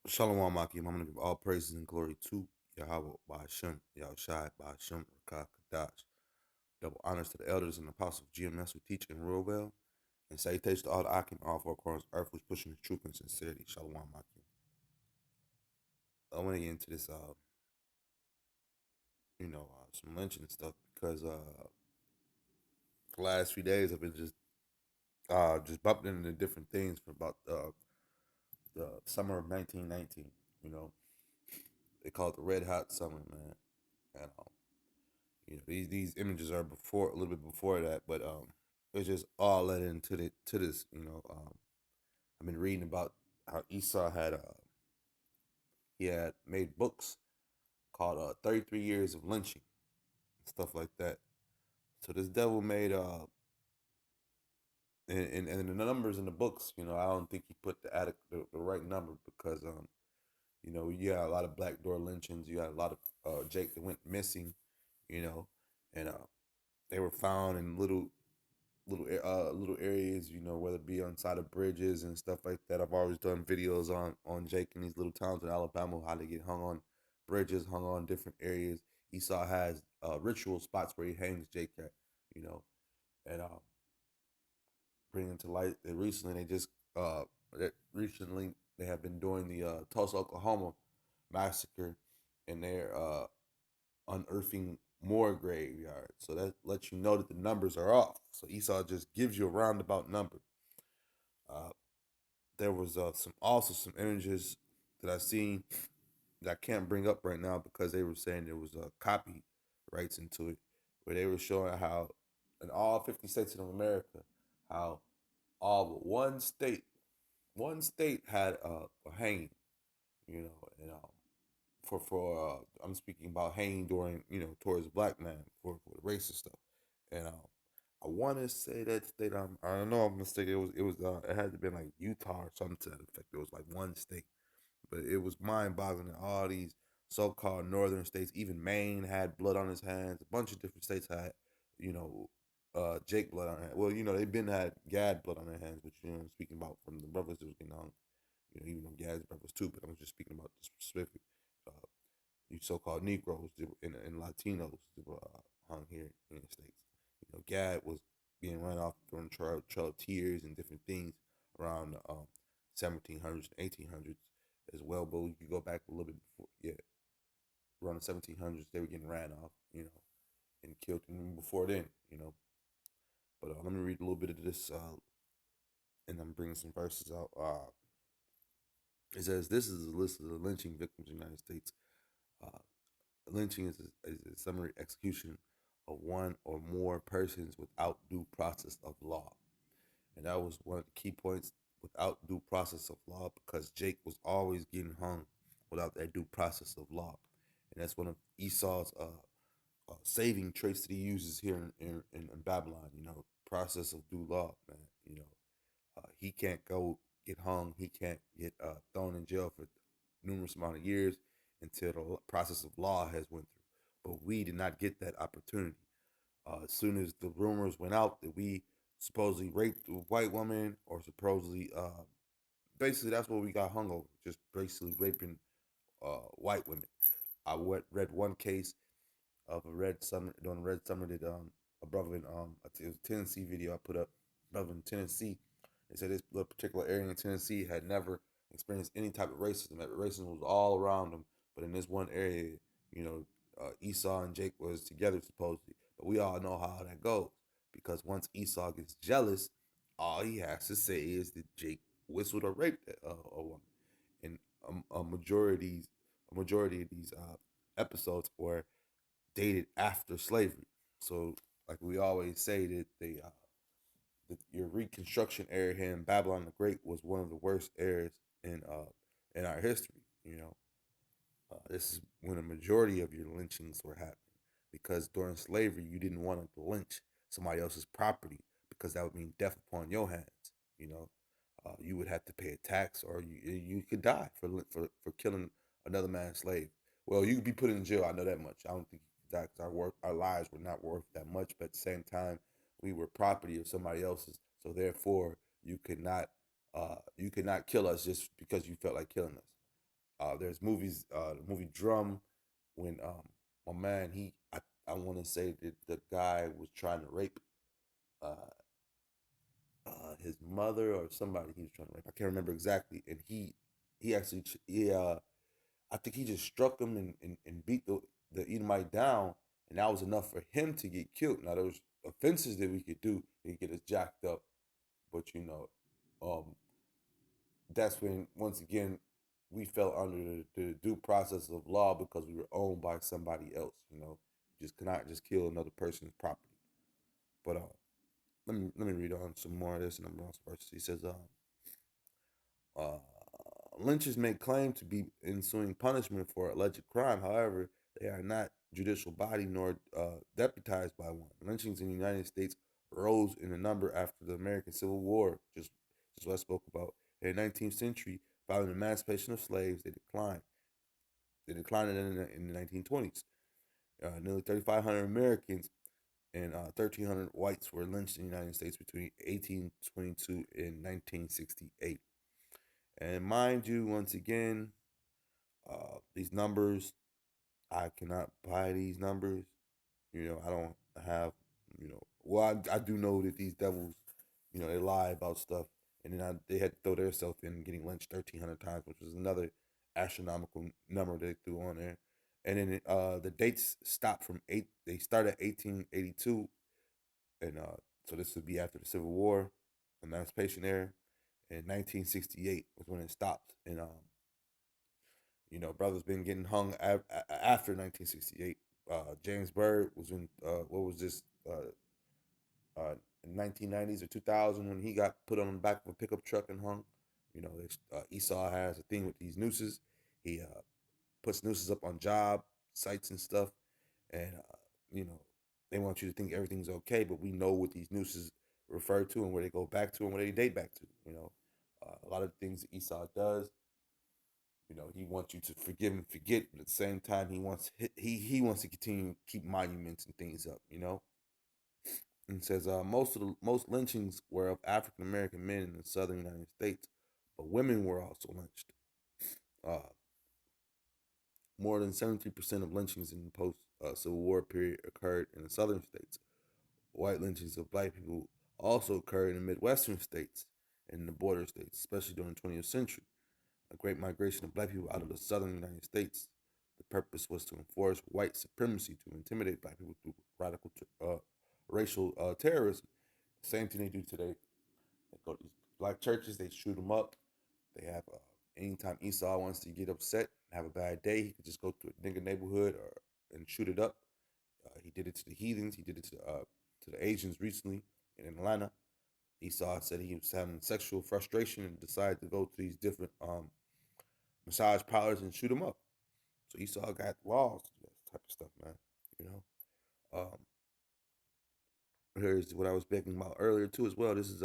Shalom Akim, I'm gonna give all praises and glory to Yahweh Ba'ashem, Yahushai Ba'ashem, Rakah Kadash. Double honors to the elders and apostles of GMS who teach and rule well. And salutations to all the Akim, all four corners of earth who's pushing the truth and sincerity. Shalom Akim. I want to get into this, some lynching stuff because the last few days I've been just bumping into different things for about the summer of 1919. You know, they call it the Red Hot Summer, man. And these images are before a little bit before that, but it's just all led into this. I've been reading about how Esau had made books called 33 Years of Lynching, stuff like that. So this devil made and the numbers in the books, I don't think he put the right number because you got a lot of black door lynchings, you got a lot of Jake that went missing, you know, and they were found in little areas, whether it be on side of bridges and stuff like that. I've always done videos on Jake in these little towns in Alabama, how they get hung on bridges, hung on different areas. Esau has ritual spots where he hangs Jake at, you know, and bringing to light that recently they have been doing the Tulsa, Oklahoma massacre, and they're unearthing more graveyards. So that lets you know that the numbers are off. So Esau just gives you a roundabout number. Uh, there was some images that I seen that I can't bring up right now because they were saying there was a copyrights into it, where they were showing how in all 50 states of America, how all but one state had a hanging, and I'm speaking about hanging during towards black man for the racist stuff, and I want to say that state I don't know I'm mistaken. It had to be like Utah or something to that effect. It was like one state, but it was mind boggling that all these so called northern states, even Maine had blood on his hands. A bunch of different states had you know Jake blood on their hands. Well, they've been had Gad blood on their hands, but I'm speaking about from the brothers that was getting hung. Even though Gad's brothers too, but I'm just speaking about the specific. Uh, you so-called Negroes and Latinos that were hung here in the states. Gad was being run off during Trail of Tears and different things around the 1700s and 1800s as well. But you could go back a little bit before, yeah, around the 1700s they were getting ran off, and killed. And before then, But let me read a little bit of this, and I'm bringing some verses out. It says, "This is a list of the lynching victims in the United States. Uh, Lynching is a summary execution of one or more persons without due process of law." And that was one of the key points, without due process of law, because Jake was always getting hung without that due process of law. And that's one of Esau's saving traits that he uses here in Babylon, process of due law, man. He can't go get hung, he can't get thrown in jail for numerous amount of years until the process of law has went through. But we did not get that opportunity. As soon as the rumors went out that we supposedly raped a white woman, or supposedly, basically that's what we got hung over, just basically raping white women. Read one case of a red summer during red summer that a brother in it was a Tennessee video I put up. Brother in Tennessee, they said this little particular area in Tennessee had never experienced any type of racism. That racism was all around them, but in this one area, Esau and Jake was together supposedly. But we all know how that goes, because once Esau gets jealous, all he has to say is that Jake whistled or raped a woman, and a majority of these episodes were dated after slavery. So, like we always say, that your Reconstruction era here in Babylon the Great was one of the worst eras in our history. This is when a majority of your lynchings were happening, because during slavery you didn't want to lynch somebody else's property, because that would mean death upon your hands. You know, you would have to pay a tax, or you could die for killing another man's slave. Well, you could be put in jail. I know that much. I don't think you could die because our lives were not worth that much. But at the same time, we were property of somebody else's. So therefore, you could not kill us just because you felt like killing us. There's movies, the movie Drum, when my man I want to say that the guy was trying to rape uh, his mother or somebody he was trying to rape. I can't remember exactly, and he actually I think he just struck him and beat the Edomite down, and that was enough for him to get killed. Now there was offenses that we could do and get us jacked up, but um, that's when once again we fell under the due process of law because we were owned by somebody else. You just cannot just kill another person's property. But let me read on some more of this, and I'm on some verses. He says, uh, lynchers may claim to be ensuing punishment for alleged crime. However, they are not judicial body nor deputized by one. Lynchings in the United States rose in a number after the American Civil War, just what I spoke about. In the 19th century, following the emancipation of slaves, they declined. They declined in the 1920s. Nearly 3,500 Americans and 1,300 whites were lynched in the United States between 1822 and 1968. And mind you, once again, these numbers, I cannot buy these numbers. I don't have, well, I do know that these devils, they lie about stuff. And then they had to throw themselves in getting lynched 1,300 times, which was another astronomical number they threw on there. And then the dates stopped from they started at 1882. And so this would be after the Civil War, Emancipation era. And 1968 was when it stopped. And brothers been getting hung after 1968. James Byrd was in what was this in 1990s or 2000 when he got put on the back of a pickup truck and hung. Esau has a thing with these nooses. He puts nooses up on job sites and stuff, and they want you to think everything's okay, but we know what these nooses refer to and where they go back to and where they date back to. A lot of the things that Esau does, he wants you to forgive and forget, but at the same time, he wants to continue to keep monuments and things up. And says most lynchings were of African American men in the southern United States, but women were also lynched. Uh, More than 73% of lynchings in the post Civil War period occurred in the southern states. White lynchings of black people also occurred in the Midwestern states and in the border states, especially during the 20th century. A great migration of black people out of the southern United States. The purpose was to enforce white supremacy, to intimidate black people through radical racial terrorism. Same thing they do today. They go to these black churches, they shoot them up. They have anytime Esau wants to get upset and have a bad day, he could just go to a nigger neighborhood and shoot it up. He did it to the heathens. He did it to the Asians recently in Atlanta. Esau said he was having sexual frustration and decided to go to these different massage parlors and shoot them up. So Esau got laws to do that type of stuff, man. You know. Here's what I was speaking about earlier too, as well. This is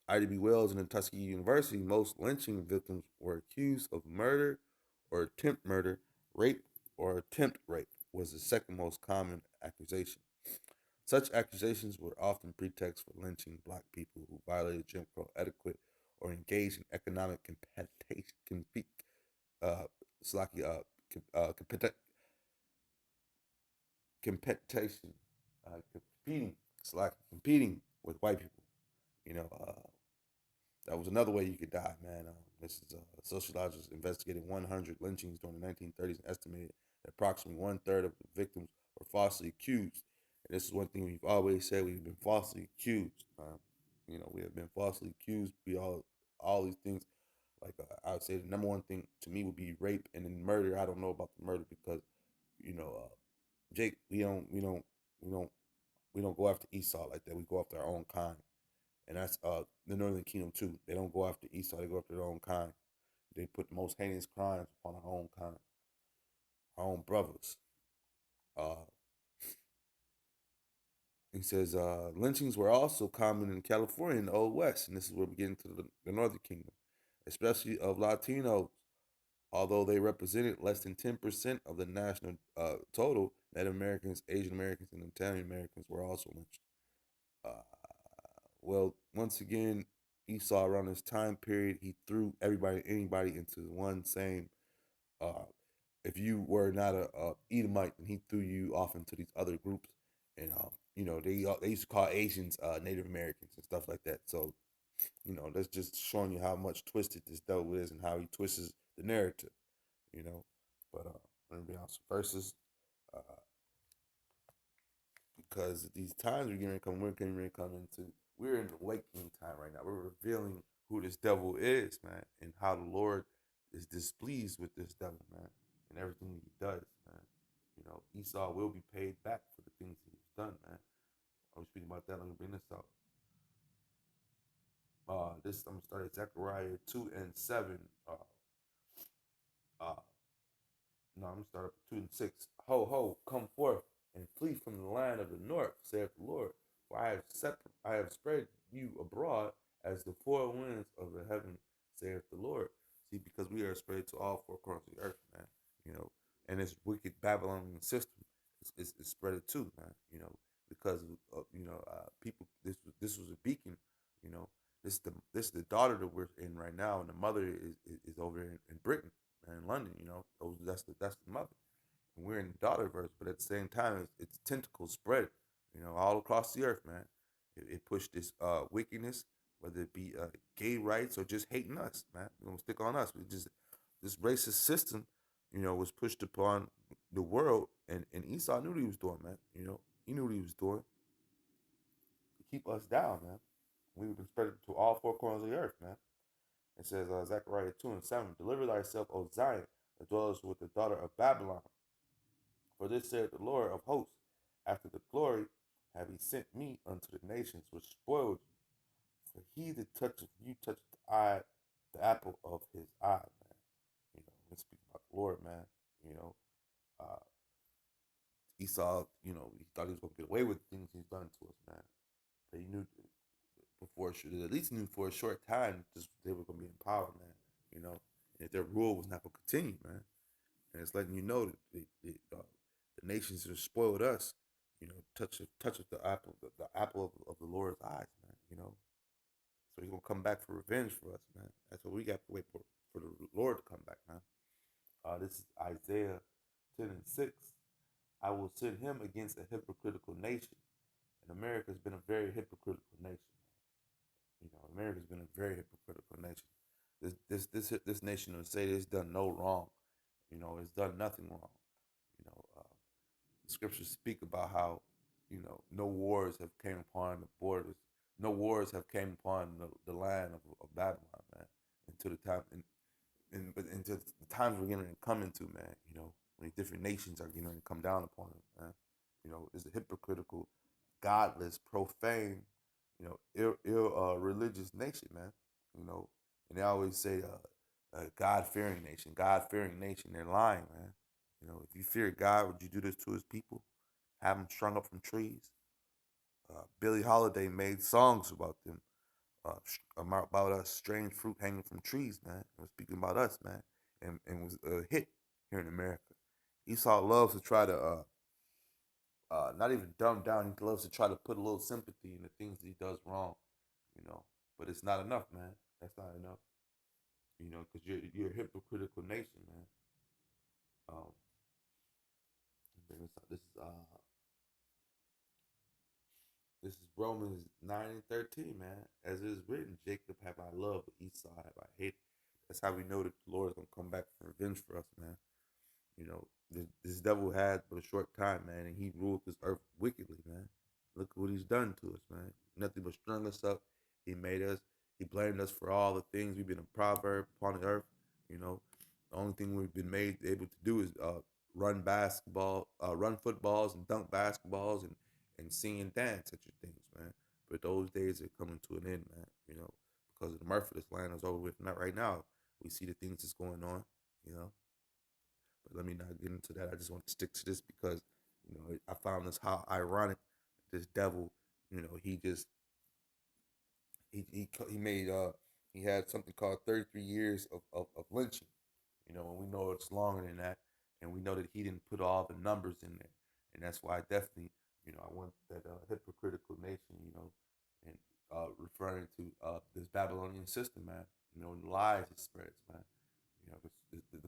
Ida B. Wells and in Tuskegee University. Most lynching victims were accused of murder or attempt murder. Rape or attempt rape was the second most common accusation. Such accusations were often pretext for lynching black people who violated Jim Crow etiquette or engaged in economic uh, slacky, competition, competing with white people. You know, that was another way you could die, man. This is sociologists investigated 100 lynchings during the 1930s and estimated that approximately one-third of the victims were falsely accused. And this is one thing we've always said: we've been falsely accused. We have been falsely accused. We all these things. Like I would say, the number one thing to me would be rape, and then murder. I don't know about the murder because, Jake, we don't go after Esau like that. We go after our own kind, and that's the Northern Kingdom too. They don't go after Esau; they go after their own kind. They put the most heinous crimes upon our own kind, our own brothers. Uh, he says lynchings were also common in California in the Old West, and this is where we get into the Northern Kingdom, especially of Latinos. Although they represented less than 10% of the national total, Native Americans, Asian Americans, and Italian Americans were also lynched. Uh, well, once again, Esau around this time period, he threw everybody, anybody into one same Uh, if you were not a Edomite, then he threw you off into these other groups, and they used to call Asians Native Americans and stuff like that. So that's just showing you how much twisted this devil is and how he twists the narrative. You know, but let me be honest. Versus, uh, because these times we're getting ready to come into. We're in the awakening time right now. We're revealing who this devil is, man, and how the Lord is displeased with this devil, man, and everything he does, man. Esau will be paid back for the things he's done, man. I was speaking about that. Let me bring this out. This I'm gonna start at Zechariah 2:7. Uh, No, I'm gonna start up at 2 and 6. Ho ho, come forth and flee from the land of the north, saith the Lord. For I have spread you abroad as the four winds of the heaven, saith the Lord. See, because we are spread to all four corners of the earth, man. And this wicked Babylonian system is spread it too, man. Because of people. This was a beacon. You know, this is the daughter that we're in right now, and the mother is over in Britain and in London. That's the mother, and we're in the daughter verse. But at the same time, it's tentacles spread, all across the earth, man. It pushed this wickedness, whether it be gay rights or just hating us, man. We're gonna stick on us. We just this racist system, was pushed upon the world, and Esau knew what he was doing, man. He knew what he was doing to keep us down, man. We've been spread to all four corners of the earth, man. It says Zechariah 2:7, deliver thyself, O Zion, that dwellest with the daughter of Babylon. For this said the Lord of hosts, after the glory have he sent me unto the nations which spoiled you. For he that toucheth you toucheth the apple of his eye, man. We speak about the Lord, man. You know, uh, Esau, he thought he was going to get away with things he's done to us, man. But he knew at least knew for a short time, just they were going to be in power, man. And if their rule was not going to continue, man. And it's letting you know that the nations that have spoiled us, touch of the apple of the Lord's eyes, man. So he's gonna come back for revenge for us, man. That's what we got to wait for the Lord to come back, man. This is Isaiah 10:6. I will send him against a hypocritical nation, and America's been a very hypocritical nation. America's been a very hypocritical nation. This nation will say it's done no wrong. It's done nothing wrong. You know, uh, the scriptures speak about how no wars have came upon the borders, no wars have came upon the land of Babylon, man. Into the time but into the times we're getting to come into, man. When different nations are getting to come down upon it, man. It's a hypocritical, godless, profane, ill religious nation, man. And they always say God fearing nation, God fearing nation. They're lying, man. If you fear God, would you do this to His people? Have them strung up from trees? Billie Holiday made songs about them, about us, strange fruit hanging from trees, man. It was speaking about us, man, and was a hit here in America. Esau loves to try to not even dumb down. He loves to try to put a little sympathy in the things that he does wrong, you know. But it's not enough, man. That's not enough, because you're a hypocritical nation, man. Um, this is Romans 9:13, man. As it is written, Jacob have I loved, but Esau have I hated. That's how we know that the Lord is gonna come back for revenge for us, man. This devil had but a short time, man, and he ruled this earth wickedly, man. Look what he's done to us, man. Nothing but strung us up. He made us. He blamed us for all the things we've been a proverb upon the earth. The only thing we've been made able to do is run basketball, run footballs, and dunk basketballs, and sing and dance at your things, man. But those days are coming to an end, man. Because of the mirth of this land is over with. Not right now. We see the things that's going on. You know. But let me not get into that. I just want to stick to this because, I found this how ironic this devil, he just he made he had something called 33 years of lynching, and we know it's longer than that, and we know that he didn't put all the numbers in there, and that's why I definitely, I want that hypocritical nation, and referring to this Babylonian system, man, and the lies it spreads, man.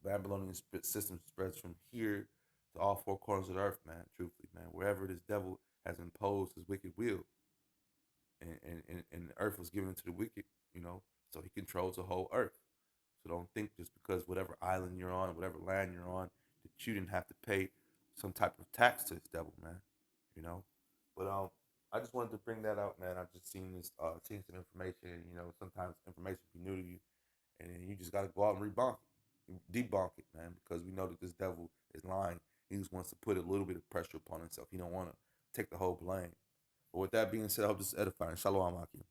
Babylonian system spreads from here to all four corners of the earth, man. Truthfully, man, wherever this devil has imposed his wicked will, and the earth was given to the wicked, so he controls the whole earth. So don't think just because whatever island you're on, whatever land you're on, that you didn't have to pay some type of tax to this devil, man. You know, but I just wanted to bring that out, man. I just seen some information. Sometimes information be new to you, and you just got to go out and debunk it, man, because we know that this devil is lying. He just wants to put a little bit of pressure upon himself. He don't want to take the whole blame. But with that being said, I hope this is edifying. Shalom, Akim.